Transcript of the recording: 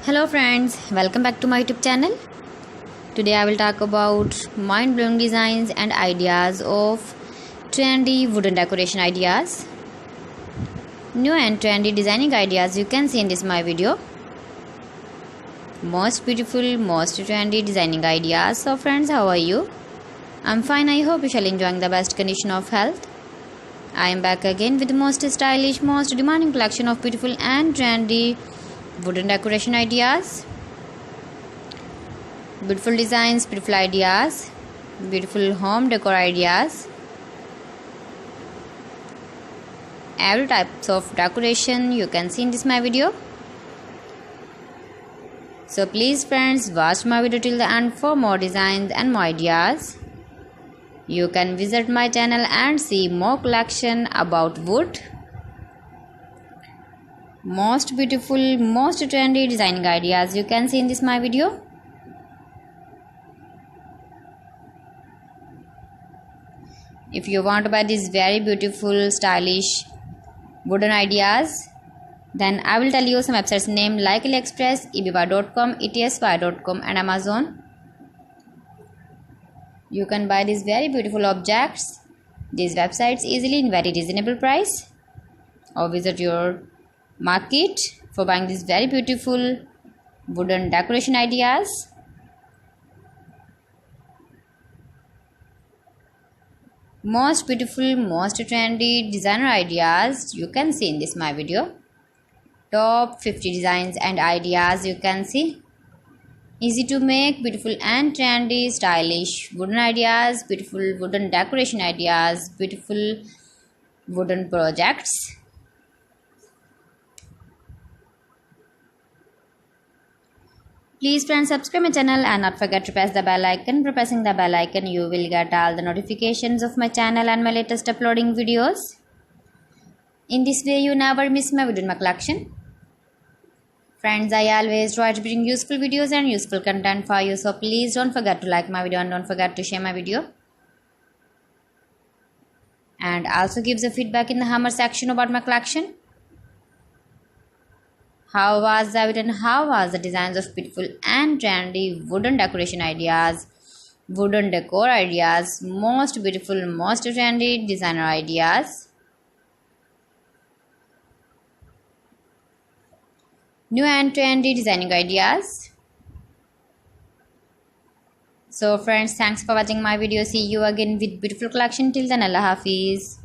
Hello friends, welcome back to my YouTube channel. Today I will talk about mind-blowing designs and ideas of trendy wooden decoration ideas. New and trendy designing ideas you can see in this my video. Most beautiful, most trendy designing ideas. So friends, how are you? I'm fine. I hope you shall enjoying the best condition of health. I am back again with the most stylish, most demanding collection of beautiful and trendy wooden decoration ideas. Beautiful designs, beautiful ideas, beautiful home decor ideas. Every types of decoration you can see in this my video. So please friends, watch my video till the end for more designs and more ideas. You can visit my channel and see more collection about wood. Most beautiful, most trendy designing ideas you can see in this my video. If you want to buy these very beautiful, stylish wooden ideas, then I will tell you some websites name like AliExpress, eBay.com, etsy.com and Amazon. You can buy these very beautiful objects, these websites easily in very reasonable price, or visit your market for buying these very beautiful wooden decoration ideas. Most beautiful, most trendy designer ideas you can see in this my video. Top 50 designs and ideas you can see. Easy to make, beautiful and trendy, stylish wooden ideas, beautiful wooden decoration ideas, beautiful wooden projects. Please friends, subscribe my channel and not forget to press the bell icon. By pressing the bell icon, you will get all the notifications of my channel and my latest uploading videos. In this way, you never miss my video in my collection. Friends, I always try to bring useful videos and useful content for you. So please don't forget to like my video and don't forget to share my video. And also give the feedback in the hammer section about my collection. How was the video and how was the designs of beautiful and trendy wooden decoration ideas, wooden decor ideas, most beautiful, most trendy designer ideas. New and trendy designing ideas. So friends, thanks for watching my video. See you again with beautiful collection. Till then, Allah Hafiz.